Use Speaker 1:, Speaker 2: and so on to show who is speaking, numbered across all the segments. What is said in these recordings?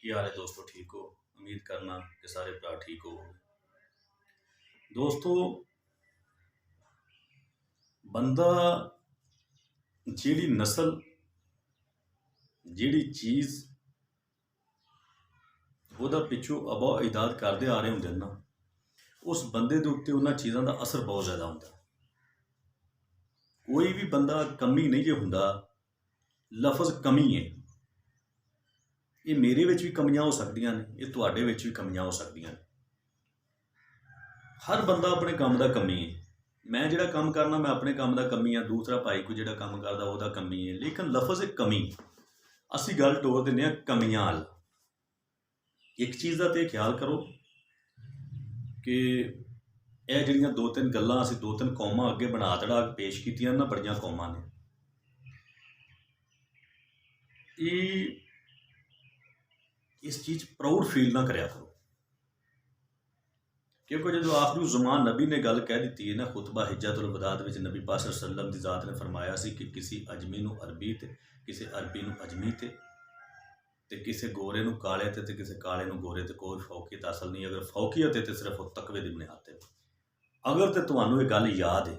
Speaker 1: ਕੀ ਹਾਲ ਹੈ ਦੋਸਤੋ, ਠੀਕ ਹੋ? ਉਮੀਦ ਕਰਨਾ ਕਿ ਸਾਰੇ ਭਰਾ ਠੀਕ ਹੋ। ਦੋਸਤੋ, ਬੰਦਾ ਜਿਹੜੀ ਨਸਲ, ਜਿਹੜੀ ਚੀਜ਼ ਉਹਦਾ ਪਿੱਛੋਂ ਆਬਾ ਇਜਾਦ ਕਰਦੇ ਆ ਰਹੇ ਹੁੰਦੇ ਨੇ ਨਾ, ਉਸ ਬੰਦੇ ਦੇ ਉੱਤੇ ਉਹਨਾਂ ਚੀਜ਼ਾਂ ਦਾ ਅਸਰ ਬਹੁਤ ਜ਼ਿਆਦਾ ਹੁੰਦਾ। ਕੋਈ ਵੀ ਬੰਦਾ ਕਮੀ ਨਹੀਂ ਜੇ ਹੁੰਦਾ। ਲਫ਼ਜ਼ ਕਮੀ ਹੈ, ਇਹ ਮੇਰੇ ਵਿੱਚ ਵੀ ਕਮੀਆਂ ਹੋ ਸਕਦੀਆਂ ਨੇ, ਇਹ ਤੁਹਾਡੇ ਵਿੱਚ ਵੀ ਕਮੀਆਂ ਹੋ ਸਕਦੀਆਂ ਨੇ। ਹਰ ਬੰਦਾ ਆਪਣੇ ਕੰਮ ਦਾ ਕਮੀ ਹੈ। ਮੈਂ ਜਿਹੜਾ ਕੰਮ ਕਰਨਾ, ਮੈਂ ਆਪਣੇ ਕੰਮ ਦਾ ਕਮੀ ਆ। ਦੂਸਰਾ ਭਾਈ ਕੋਈ ਜਿਹੜਾ ਕੰਮ ਕਰਦਾ ਉਹਦਾ ਕਮੀ ਹੈ। ਲੇਕਿਨ ਲਫ਼ਜ਼ ਹੈ ਕਮੀ, ਅਸੀਂ ਗੱਲ ਤੋਰ ਦਿੰਦੇ ਹਾਂ ਕਮੀਆਂ ਵੱਲ। ਇੱਕ ਚੀਜ਼ ਦਾ ਤੇ ਖਿਆਲ ਕਰੋ ਕਿ ਇਹ ਜਿਹੜੀਆਂ ਦੋ ਤਿੰਨ ਗੱਲਾਂ ਅਸੀਂ ਦੋ ਤਿੰਨ ਕੌਮਾਂ ਅੱਗੇ ਬਣਾ ਚੜਾ ਕੇ ਪੇਸ਼ ਕੀਤੀਆਂ ਨਾ, ਬੜੀਆਂ ਕੌਮਾਂ ਨੇ, ਇਹ ਇਸ ਚੀਜ਼ ਪ੍ਰਾਊਡ ਫੀਲ ਨਾ ਕਰਿਆ ਕਰੋ। ਕਿਉਂਕਿ ਜਦੋਂ ਆਖਰੀ ਜ਼ਮਾਨ ਨਬੀ ਨੇ ਗੱਲ ਕਹਿ ਦਿੱਤੀ ਹੈ ਨਾ, ਖੁਤਬਾ ਹਿੱਜਤੁਲ ਵਦਾਤ ਵਿੱਚ ਨਬੀ ਪਾਕ ਸੱਲੱਲਾਹੁ ਅਲੈहि ਵਸੱਲਮ ਦੀ ਜ਼ਾਤ ਨੇ ਫਰਮਾਇਆ ਸੀ ਕਿ ਕਿਸੇ ਅਜਮੀ ਨੂੰ ਅਰਬੀ ਤੇ, ਕਿਸੇ ਅਰਬੀ ਨੂੰ ਅਜਮੀ ਤੇ ਕਿਸੇ ਗੋਰੇ ਨੂੰ ਕਾਲੇ ਤੇ ਕਿਸੇ ਕਾਲੇ ਨੂੰ ਗੋਰੇ ਤੇ ਕੋਈ ਫੌਕੀਅਤ ਹਾਸਲ ਨਹੀਂ। ਅਗਰ ਫੌਕੀਅਤ ਹੈ ਤੇ ਸਿਰਫ ਉਹ ਤਕਵੇ ਦੀ ਬੁਨਿਆਦ ਤੇ। ਅਗਰ ਤੇ ਤੁਹਾਨੂੰ ਇਹ ਗੱਲ ਯਾਦ ਹੈ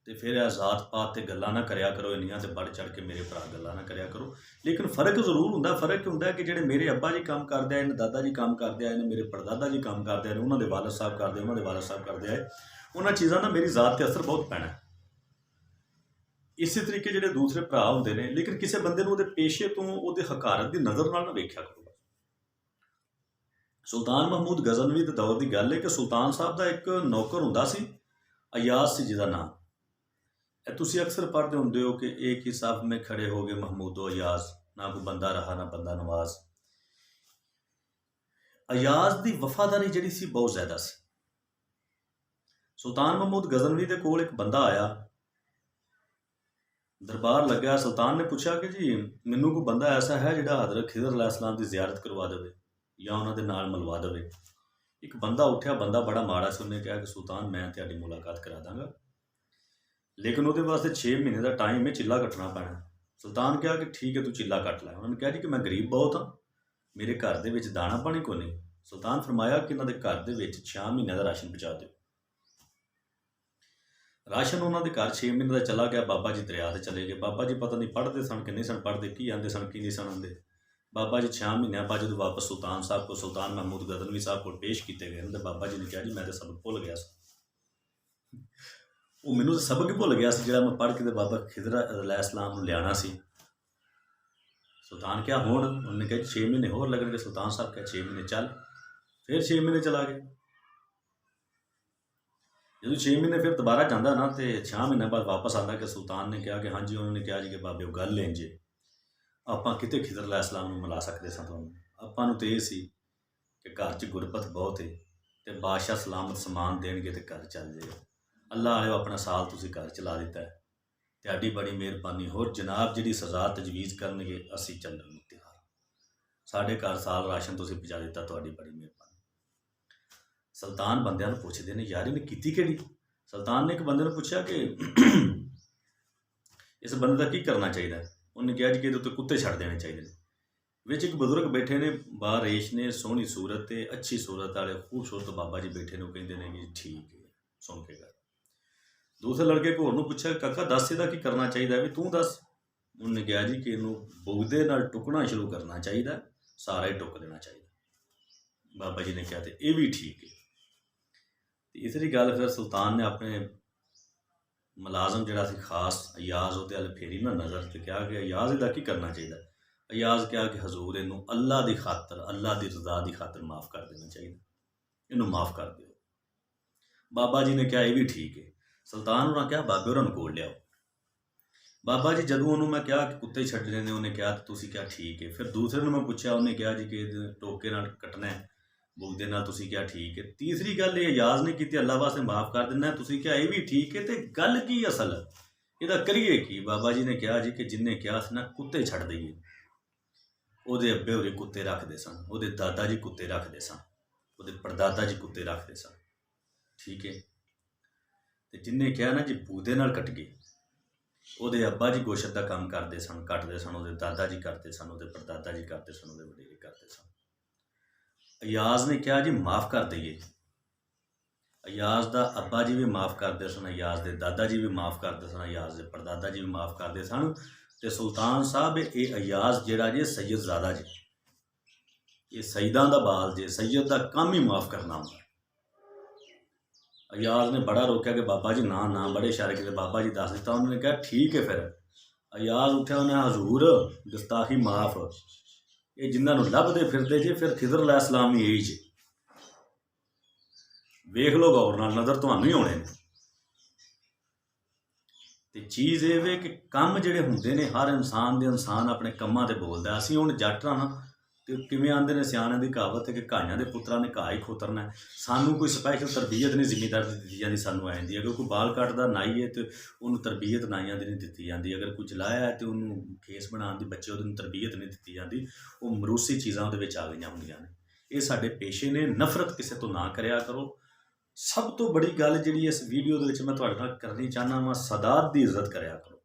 Speaker 1: ਤੇ ਫਿਰ ਇਹ ਜ਼ਾਤ ਪਾਤ ਤੇ ਗੱਲਾਂ ਨਾ ਕਰਿਆ ਕਰੋ ਇੰਨੀਆਂ, ਤੇ ਵੱਧ ਚੜ੍ਹ ਕੇ ਮੇਰੇ ਭਰਾ ਗੱਲਾਂ ਨਾ ਕਰਿਆ ਕਰੋ। ਲੇਕਿਨ ਫ਼ਰਕ ਜ਼ਰੂਰ ਹੁੰਦਾ। ਫ਼ਰਕ ਹੁੰਦਾ ਕਿ ਜਿਹੜੇ ਮੇਰੇ ਅੱਬਾ ਜੀ ਕੰਮ ਕਰਦੇ ਆਏ ਨੇ, ਦਾਦਾ ਜੀ ਕੰਮ ਕਰਦੇ ਆਏ ਨੇ, ਮੇਰੇ ਪੜਦਾਦਾ ਜੀ ਕੰਮ ਕਰਦੇ ਆਏ ਨੇ, ਉਹਨਾਂ ਦੇ ਵਾਲਦ ਸਾਹਿਬ ਕਰਦੇ, ਉਹਨਾਂ ਦੇ ਵਾਲਦ ਸਾਹਿਬ ਕਰਦੇ ਆਏ, ਉਹਨਾਂ ਚੀਜ਼ਾਂ ਦਾ ਮੇਰੀ ਜ਼ਾਤ 'ਤੇ ਅਸਰ ਬਹੁਤ ਪੈਣਾ। ਇਸੇ ਤਰੀਕੇ ਜਿਹੜੇ ਦੂਸਰੇ ਭਰਾ ਹੁੰਦੇ ਨੇ, ਲੇਕਿਨ ਕਿਸੇ ਬੰਦੇ ਨੂੰ ਉਹਦੇ ਪੇਸ਼ੇ ਤੋਂ, ਉਹਦੇ ਹਕਾਰਤ ਦੀ ਨਜ਼ਰ ਨਾਲ ਨਾ ਵੇਖਿਆ ਕਰੋ। ਸੁਲਤਾਨ ਮਹਿਮੂਦ ਗਜ਼ਨਵੀ ਦੇ ਦੌਰ ਦੀ ਗੱਲ ਹੈ ਕਿ ਸੁਲਤਾਨ ਸਾਹਿਬ ਦਾ ਇੱਕ ਨੌਕਰ ਹੁੰਦਾ ਸੀ, ਅਯਾਜ਼ ਸੀ ਜਿਹਦਾ ਨਾਮ। ਇਹ ਤੁਸੀਂ ਅਕਸਰ ਪੜ੍ਹਦੇ ਹੁੰਦੇ ਹੋ ਕਿ ਇੱਕ ਹੀ ਸਾਫ में खड़े हो गए महमूदो अयाज, ना कोई बंदा रहा ना बंदा नवाज। ਅਯਾਜ਼ ਦੀ ਵਫਾਦਾਰੀ ਜਿਹੜੀ ਸੀ ਬਹੁਤ ਜ਼ਿਆਦਾ ਸੀ। ਸੁਲਤਾਨ ਮਹਿਮੂਦ ਗਜ਼ਨਵੀ ਦੇ ਕੋਲ ਇੱਕ ਬੰਦਾ ਆਇਆ, ਦਰਬਾਰ ਲੱਗਿਆ। ਸੁਲਤਾਨ ਨੇ ਪੁੱਛਿਆ ਕਿ ਜੀ ਮੈਨੂੰ ਕੋਈ ਬੰਦਾ ਐਸਾ ਹੈ ਜਿਹੜਾ ਹਜ਼ਰਤ ਖਿਜ਼ਰ अलैहिस्सलाम ਦੀ ਜ਼ਿਆਰਤ ਕਰਵਾ ਦੇਵੇ ਜਾਂ ਉਹਨਾਂ ਦੇ ਨਾਲ ਮਿਲਵਾ ਦੇਵੇ। ਇੱਕ ਬੰਦਾ ਉੱਠਿਆ, ਬੰਦਾ ਬੜਾ ਮਾੜਾ ਸੀ। ਉਹਨੇ ਕਿਹਾ ਕਿ ਸੁਲਤਾਨ ਮੈਂ ਤੁਹਾਡੀ ਮੁਲਾਕਾਤ ਕਰਾ ਦਾਂਗਾ, ਲੇਕਿਨ ਉਹਦੇ ਵਾਸਤੇ 6 ਮਹੀਨੇ ਦਾ ਟਾਈਮ ਹੈ, ਚਿੱਲਾ ਕੱਟਣਾ ਪੈਣਾ। ਸੁਲਤਾਨ ਕਿਹਾ ਕਿ ਠੀਕ ਹੈ, ਤੂੰ ਚਿੱਲਾ ਕੱਟ ਲੈ। ਉਹਨਾਂ ਨੇ ਕਿਹਾ ਜੀ ਕਿ ਮੈਂ ਗਰੀਬ ਬਹੁਤ ਹਾਂ, ਮੇਰੇ ਘਰ ਦੇ ਵਿੱਚ ਦਾਣਾ ਪਾਣੀ ਕੋਈ ਨਹੀਂ। ਸੁਲਤਾਨ ਫਰਮਾਇਆ ਕਿ ਇਹਨਾਂ ਦੇ ਘਰ ਦੇ ਵਿੱਚ 6 ਮਹੀਨਿਆਂ ਦਾ ਰਾਸ਼ਨ ਪਹੁੰਚਾ ਦਿਓ। ਰਾਸ਼ਨ ਉਹਨਾਂ ਦੇ ਘਰ 6 ਮਹੀਨੇ ਦਾ ਚਲਾ ਗਿਆ। ਬਾਬਾ ਜੀ ਦਰਿਆ 'ਤੇ ਚਲੇ ਗਏ। ਬਾਬਾ ਜੀ ਪਤਾ ਨਹੀਂ ਪੜ੍ਹਦੇ ਸਨ ਕਿ ਨਹੀਂ ਸਨ ਪੜ੍ਹਦੇ, ਕੀ ਆਉਂਦੇ ਸਨ ਕੀ ਨਹੀਂ ਸਨ ਆਉਂਦੇ। ਬਾਬਾ ਜੀ 6 ਮਹੀਨਿਆਂ ਬਾਅਦ ਜਦੋਂ ਵਾਪਸ ਸੁਲਤਾਨ ਸਾਹਿਬ ਕੋਲ, ਸੁਲਤਾਨ ਮਹਿਮੂਦ ਗਜ਼ਨਵੀ ਸਾਹਿਬ ਕੋਲ ਪੇਸ਼ ਕੀਤੇ ਗਏ ਤੇ ਬਾਬਾ ਜੀ ਨੇ ਕਿਹਾ ਜੀ ਮੈਂ ਤਾਂ ਸਬਕ ਭੁੱਲ ਗਿਆ ਸੀ। ਉਹ ਮੈਨੂੰ ਤਾਂ ਸਬਕ ਹੀ ਭੁੱਲ ਗਿਆ ਸੀ ਜਿਹੜਾ ਮੈਂ ਪੜ੍ਹ ਕੇ ਤੇ ਬਾਬਾ ਖਿਜ਼ਰ अलैहिस्सलाम ਨੂੰ ਲਿਆਉਣਾ ਸੀ। ਸੁਲਤਾਨ ਕਿਹਾ ਹੁਣ? ਉਹਨੇ ਕਿਹਾ 6 ਮਹੀਨੇ ਹੋਰ ਲੱਗਣਗੇ। ਸੁਲਤਾਨ ਸਾਹਿਬ ਕਿਹਾ 6 ਮਹੀਨੇ ਚੱਲ। ਫਿਰ 6 ਮਹੀਨੇ ਚਲਾ ਗਏ। ਜਦੋਂ 6 ਮਹੀਨੇ ਫਿਰ ਦੁਬਾਰਾ ਜਾਂਦਾ ਨਾ, ਤੇ 6 ਮਹੀਨਿਆਂ ਬਾਅਦ ਵਾਪਸ ਆਉਂਦਾ ਕਿ ਸੁਲਤਾਨ ਨੇ ਕਿਹਾ ਕਿ ਹਾਂਜੀ। ਉਹਨਾਂ ਨੇ ਕਿਹਾ ਜੀ ਕਿ ਬਾਬੇ ਉਹ ਗੱਲ ਲੈਣ ਜੇ ਆਪਾਂ ਕਿਤੇ ਖਿਜ਼ਰ अलैहिस्सलाम ਨੂੰ ਮਿਲਾ ਸਕਦੇ ਸਾਂ ਤੁਹਾਨੂੰ। ਆਪਾਂ ਨੂੰ ਤਾਂ ਇਹ ਸੀ ਕਿ ਘਰ 'ਚ ਗੁਰਬਤ ਬਹੁਤ ਹੈ ਤੇ ਬਾਦਸ਼ਾਹ ਸਲਾਮਤ ਸਮਾਨ ਦੇਣਗੇ ਤੇ ਘਰ ਚੱਲ ਜਾਏਗਾ। ਅੱਲਾ ਵਾਲਿਓ, ਆਪਣਾ ਸਾਲ ਤੁਸੀਂ ਘਰ ਚਲਾ ਦਿੱਤਾ ਹੈ, ਤੁਹਾਡੀ ਬੜੀ ਮਿਹਰਬਾਨੀ। ਹੋਰ ਜਨਾਬ ਜਿਹੜੀ ਸਜ਼ਾ ਤਜਵੀਜ਼ ਕਰਨਗੇ ਅਸੀਂ ਚੱਲਣ ਨੂੰ ਤਿਆਰ। ਸਾਡੇ ਘਰ ਸਾਲ ਰਾਸ਼ਨ ਤੁਸੀਂ ਪਹੁੰਚਾ ਦਿੱਤਾ, ਤੁਹਾਡੀ ਬੜੀ ਮਿਹਰਬਾਨੀ। ਸੁਲਤਾਨ ਬੰਦਿਆਂ ਨੂੰ ਪੁੱਛਦੇ ਨੇ ਯਾਰ ਇਹਨੇ ਕੀਤੀ ਕਿਹੜੀ? ਸੁਲਤਾਨ ਨੇ ਇੱਕ ਬੰਦੇ ਨੂੰ ਪੁੱਛਿਆ ਕਿ ਇਸ ਬੰਦੇ ਦਾ ਕੀ ਕਰਨਾ ਚਾਹੀਦਾ। ਉਹਨੇ ਕਿਹਾ ਜੀ ਕਿ ਇਹਦੇ ਉੱਤੇ ਕੁੱਤੇ ਛੱਡ ਦੇਣੇ ਚਾਹੀਦੇ ਨੇ। ਵਿੱਚ ਇੱਕ ਬਜ਼ੁਰਗ ਬੈਠੇ ਨੇ, ਬਾਰੇਸ਼ ਨੇ, ਸੋਹਣੀ ਸੂਰਤ ਤੇ ਅੱਛੀ ਸੂਰਤ ਵਾਲੇ ਖੂਬਸੂਰਤ ਬਾਬਾ ਜੀ ਬੈਠੇ ਨੇ। ਉਹ ਕਹਿੰਦੇ ਨੇ ਕਿ ਠੀਕ ਹੈ, ਸੁਣ ਕੇ ਗੱਲ। ਦੂਸਰੇ ਲੜਕੇ ਕੋਲ ਨੂੰ ਪੁੱਛਿਆ ਕਾਕਾ ਦੱਸ ਇਹਦਾ ਕੀ ਕਰਨਾ ਚਾਹੀਦਾ, ਵੀ ਤੂੰ ਦੱਸ। ਉਹਨੇ ਕਿਹਾ ਜੀ ਕਿ ਇਹਨੂੰ ਬੁਗਦੇ ਨਾਲ ਟੁਕਣਾ ਸ਼ੁਰੂ ਕਰਨਾ ਚਾਹੀਦਾ, ਸਾਰਾ ਹੀ ਟੁੱਕ ਦੇਣਾ ਚਾਹੀਦਾ। ਬਾਬਾ ਜੀ ਨੇ ਕਿਹਾ ਤੇ ਇਹ ਵੀ ਠੀਕ ਹੈ। ਤੀਸਰੀ ਗੱਲ, ਫਿਰ ਸੁਲਤਾਨ ਨੇ ਆਪਣੇ ਮੁਲਾਜ਼ਮ ਜਿਹੜਾ ਸੀ ਖਾਸ ਅਯਾਜ਼, ਉਹਦੇ ਵੱਲ ਫੇਰੀ ਨਾ ਨਜ਼ਰ ਤੇ ਕਿਹਾ ਕਿ ਅਯਾਜ਼ ਇਹਦਾ ਕੀ ਕਰਨਾ ਚਾਹੀਦਾ। ਅਯਾਜ਼ ਕਿਹਾ ਕਿ ਹਜ਼ੂਰ ਇਹਨੂੰ ਅੱਲਾ ਦੀ ਖਾਤਰ, ਅੱਲਾ ਦੀ ਰਜ਼ਾ ਦੀ ਖਾਤਰ ਮਾफ़ ਕਰ ਦੇਣਾ ਚਾਹੀਦਾ, ਇਹਨੂੰ ਮਾफ़ ਕਰ ਦਿਓ। ਬਾਬਾ ਜੀ ਨੇ ਕਿਹਾ ਇਹ ਵੀ ਠੀਕ ਹੈ। ਸੁਲਤਾਨ ਉਹਨਾਂ ਕਿਹਾ ਬਾਬੇ ਹੋਰਾਂ ਨੂੰ ਕੋਲ ਲਿਆਓ। ਬਾਬਾ ਜੀ ਜਦੋਂ ਉਹਨੂੰ ਮੈਂ ਕਿਹਾ ਕਿ ਕੁੱਤੇ ਛੱਡਣੇ ਨੇ, ਉਹਨੇ ਕਿਹਾ ਤੁਸੀਂ ਕਿਹਾ ਠੀਕ ਹੈ। ਫਿਰ ਦੂਸਰੇ ਨੂੰ ਮੈਂ ਪੁੱਛਿਆ, ਉਹਨੇ ਕਿਹਾ ਜੀ ਕਿ ਟੋਕੇ ਨਾਲ ਕੱਟਣਾ ਹੈ, ਬੁਗਦੇ ਨਾਲ, ਤੁਸੀਂ ਕਿਹਾ ਠੀਕ ਹੈ। ਤੀਸਰੀ ਗੱਲ ਇਹ ਅਯਾਜ਼ ਨੇ ਕੀਤੀ ਅੱਲਾ ਵਾਸਤੇ ਮਾफ़ ਕਰ ਦਿੰਦਾ, ਤੁਸੀਂ ਕਿਹਾ ਇਹ ਵੀ ਠੀਕ ਹੈ। ਤੇ ਗੱਲ ਕੀ ਅਸਲ ਇਹਦਾ ਕਰੀਏ ਕੀ? ਬਾਬਾ ਜੀ ਨੇ ਕਿਹਾ ਜੀ ਕਿ ਜਿੰਨੇ ਕਿਹਾ ਸੀ ਨਾ ਕੁੱਤੇ ਛੱਡ ਦਈਏ, ਉਹਦੇ ਅੱਬੇ ਹੋਰੇ ਕੁੱਤੇ ਰੱਖਦੇ ਸਨ, ਉਹਦੇ ਦਾਦਾ ਜੀ ਕੁੱਤੇ ਰੱਖਦੇ ਸਨ, ਉਹਦੇ ਪੜਦਾਦਾ ਜੀ ਕੁੱਤੇ ਰੱਖਦੇ ਸਨ, ਠੀਕ ਹੈ। ਤੇ ਜਿੰਨੇ ਕਿਹਾ ਨਾ ਜੀ ਬੂਦੇ ਨਾਲ ਕੱਟ ਗਏ, ਉਹਦੇ ਅੱਬਾ ਜੀ ਗੋਸ਼ਤ ਦਾ ਕੰਮ ਕਰਦੇ ਸਨ, ਕੱਟਦੇ ਸਨ, ਉਹਦੇ ਦਾਦਾ ਜੀ ਕਰਦੇ ਸਨ, ਉਹਦੇ ਪੜਦਾਦਾ ਜੀ ਕਰਦੇ ਸਨ, ਉਹਦੇ ਵਡੇਰੇ ਕਰਦੇ ਸਨ। ਅਯਾਜ਼ ਨੇ ਕਿਹਾ ਜੀ ਮਾफ़ ਕਰ ਦਈਏ। ਅਯਾਜ਼ ਦਾ ਅੱਬਾ ਜੀ ਵੀ ਮਾफ़ ਕਰਦੇ ਸਨ, ਅਯਾਜ਼ ਦੇ ਦਾਦਾ ਜੀ ਵੀ ਮਾफ़ ਕਰਦੇ ਸਨ, ਅਯਾਜ਼ ਦੇ ਪੜਦਾਦਾ ਜੀ ਵੀ ਮਾफ़ ਕਰਦੇ ਸਨ। ਤੇ ਸੁਲਤਾਨ ਸਾਹਿਬ ਇਹ ਅਯਾਜ਼ ਜਿਹੜਾ ਜੀ ਸੈਯਦਜ਼ਾਦਾ ਜੀ, ਇਹ ਸਈਦਾਂ ਦਾ ਬਾਲ ਜੇ, ਸੈਯਦ ਦਾ ਕੰਮ ਹੀ ਮਾफ़ ਕਰਨਾ ਹੁੰਦਾ। ਅਯਾਜ਼ ਨੇ ਬੜਾ ਰੋਕਿਆ ਕਿ ਬਾਬਾ ਜੀ ਨਾ ਨਾ, ਬੜੇ ਇਸ਼ਾਰੇ ਕੀਤੇ, ਬਾਬਾ ਜੀ ਦੱਸ ਦਿੱਤਾ। ਉਹਨਾਂ ਨੇ ਕਿਹਾ ਠੀਕ ਹੈ। ਫਿਰ ਅਯਾਜ਼ ਉੱਠਿਆ, ਉਹਨੇ ਹਜ਼ੂਰ ਗੁਸਤਾਖੀ ਮਾफ़, ਇਹ ਜਿਨ੍ਹਾਂ ਨੂੰ ਲੱਭਦੇ ਫਿਰਦੇ ਜੇ ਫਿਰ ਖਿਜ਼ਰ अलैहिस्सलाम ਵੀ ਇਹੀ ਜੇ, ਵੇਖ ਲਓ ਗੌਰ ਨਾਲ, ਨਜ਼ਰ ਤੁਹਾਨੂੰ ਹੀ ਆਉਣੇ ਨੇ। ਤੇ ਚੀਜ਼ ਇਹ ਵੇ ਕਿ ਕੰਮ ਜਿਹੜੇ ਹੁੰਦੇ ਨੇ ਹਰ ਇਨਸਾਨ ਦੇ, ਇਨਸਾਨ ਆਪਣੇ ਕੰਮਾਂ ਤੇ ਬੋਲਦਾ। ਅਸੀਂ ਹੁਣ ਜੱਟ ਹਾਂ ਨਾ, ਤੇ ਕਿਵੇਂ ਆਂਦੇ ਨੇ ਸਿਆਣਿਆਂ ਦੀ ਕਹਾਵਤ ਹੈ ਕਿ ਘਾਈਆਂ ਦੇ ਪੁੱਤਰਾਂ ਨੇ ਘਾਹ ਹੀ ਖੋਤਰਨਾ। ਸਾਨੂੰ ਕੋਈ ਸਪੈਸ਼ਲ ਤਰਬੀਅਤ ਨਹੀਂ ਜ਼ਿਮੀਂਦਾਰ ਦੀ ਦਿੱਤੀ ਜਾਂਦੀ, ਸਾਨੂੰ ਆ ਜਾਂਦੀ। ਅਗਰ ਕੋਈ ਬਾਲ ਕੱਟਦਾ ਨਾਈ ਹੈ ਤੇ ਉਹਨੂੰ ਤਰਬੀਅਤ ਨਾਈਆਂ ਦੀ ਨਹੀਂ ਦਿੱਤੀ ਜਾਂਦੀ। ਅਗਰ ਕੋਈ ਜਲਾਇਆ ਹੈ ਤੇ ਉਹਨੂੰ ਖੇਸ ਬਣਾਉਣ ਦੀ ਬੱਚੇ ਉਹਨੂੰ ਤਰਬੀਅਤ ਨਹੀਂ ਦਿੱਤੀ ਜਾਂਦੀ। ਉਹ ਮਰੂਸੀ ਚੀਜ਼ਾਂ ਉਹਦੇ ਵਿੱਚ ਆ ਗਈਆਂ ਹੁੰਦੀਆਂ ਨੇ। ਇਹ ਸਾਡੇ ਪੇਸ਼ੇ ਨੇ। ਨਫ਼ਰਤ ਕਿਸੇ ਤੋਂ ਨਾ ਕਰਿਆ ਕਰੋ। ਸਭ ਤੋਂ ਬੜੀ ਗੱਲ ਜਿਹੜੀ ਇਸ ਵੀਡੀਓ ਦੇ ਵਿੱਚ ਮੈਂ ਤੁਹਾਡੇ ਨਾਲ ਕਰਨੀ ਚਾਹੁੰਦਾ ਵਾਂ, ਸਾਦਾਤ ਦੀ ਇੱਜ਼ਤ ਕਰਿਆ ਕਰੋ।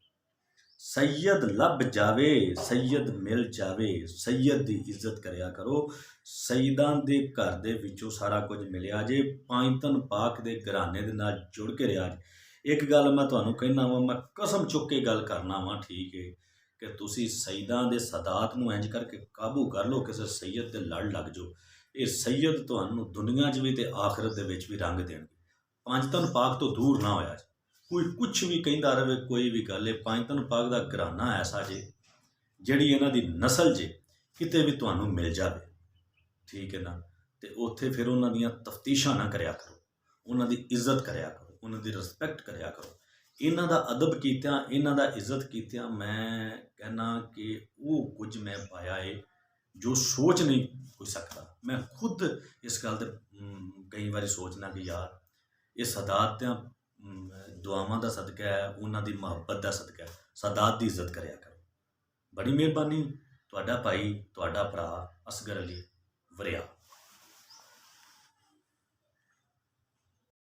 Speaker 1: ਸੈਯਦ ਲੱਭ ਜਾਵੇ, ਸੈਯਦ ਮਿਲ ਜਾਵੇ, ਸੈਯਦ ਦੀ ਇੱਜ਼ਤ ਕਰਿਆ ਕਰੋ। ਸਈਦਾਂ ਦੇ ਘਰ ਦੇ ਵਿੱਚੋਂ ਸਾਰਾ ਕੁਝ ਮਿਲਿਆ ਜੇ, ਪਾਇੰਤਨ ਪਾਕ ਦੇ ਘਰਾਣੇ ਦੇ ਨਾਲ ਜੁੜ ਕੇ ਰਿਹਾ ਜੇ। ਇੱਕ ਗੱਲ ਮੈਂ ਤੁਹਾਨੂੰ ਕਹਿਣਾ ਵਾਂ, ਮੈਂ ਕਸਮ ਚੁੱਕ ਕੇ ਗੱਲ ਕਰਨਾ ਵਾਂ, ਠੀਕ ਹੈ, ਕਿ ਤੁਸੀਂ ਸਈਦਾਂ ਦੇ ਸਾਦਾਤ ਨੂੰ ਇੰਜ ਕਰਕੇ ਕਾਬੂ ਕਰ ਲਓ, ਕਿਸੇ ਸੈਯਦ ਦੇ ਲੜ ਲੱਗ ਜਾਓ। ਇਹ ਸੈਯਦ ਤੁਹਾਨੂੰ ਦੁਨੀਆ 'ਚ ਵੀ ਤੇ ਆਖਰਤ ਦੇ ਵਿੱਚ ਵੀ ਰੰਗ ਦੇਣਗੇ। ਪੰਜਤਨ ਪਾਕ ਤੋਂ ਦੂਰ ਨਾ ਹੋਇਆ। ਕੋਈ ਕੁਛ ਵੀ ਕਹਿੰਦਾ ਰਹੇ, ਕੋਈ ਵੀ ਗੱਲ ਹੈ, ਪੰਜਤਨ ਪਾਕ ਦਾ ਘਰਾਣਾ ਐਸਾ ਜੇ, ਜਿਹੜੀ ਇਹਨਾਂ ਦੀ ਨਸਲ ਜੇ, ਕਿਤੇ ਵੀ ਤੁਹਾਨੂੰ ਮਿਲ ਜਾਵੇ, ਠੀਕ ਹੈ ਨਾ। ਤੇ ਉੱਥੇ ਫਿਰ ਉਹਨਾਂ ਦੀਆਂ ਤਫਤੀਸ਼ਾਂ ਨਾ ਕਰਿਆ ਕਰੋ, ਉਹਨਾਂ ਦੀ ਇੱਜ਼ਤ ਕਰਿਆ ਕਰੋ, ਉਹਨਾਂ ਦੀ ਰਿਸਪੈਕਟ ਕਰਿਆ ਕਰੋ। ਇਹਨਾਂ ਦਾ ਅਦਬ ਕੀਤਿਆਂ, ਇਹਨਾਂ ਦਾ ਇੱਜ਼ਤ ਕੀਤਿਆਂ ਮੈਂ ਕਹਿੰਦਾ ਕਿ ਉਹ ਕੁਝ ਮੈਂ ਪਾਇਆ ਹੈ ਜੋ ਸੋਚ ਨਹੀਂ ਕੋਈ ਸਕਦਾ। ਮੈਂ ਖੁਦ ਇਸ ਗੱਲ 'ਤੇ ਕਈ ਵਾਰੀ ਸੋਚਣਾ ਕਿ ਯਾਰ ਇਹ ਸਾਦਾਤ ਦੀਆਂ ਦੁਆਵਾਂ ਦਾ ਸਦਕਾ ਹੈ, ਉਹਨਾਂ ਦੀ ਮੁਹੱਬਤ ਦਾ ਸਦਕਾ ਹੈ। ਸਾਦਾਤ ਦੀ ਇੱਜ਼ਤ ਕਰਿਆ ਕਰੋ। ਬੜੀ ਮਿਹਰਬਾਨੀ। ਤੁਹਾਡਾ ਭਾਈ, ਤੁਹਾਡਾ ਭਰਾ ਅਸਗਰ ਅਲੀ ਵਰਿਆ।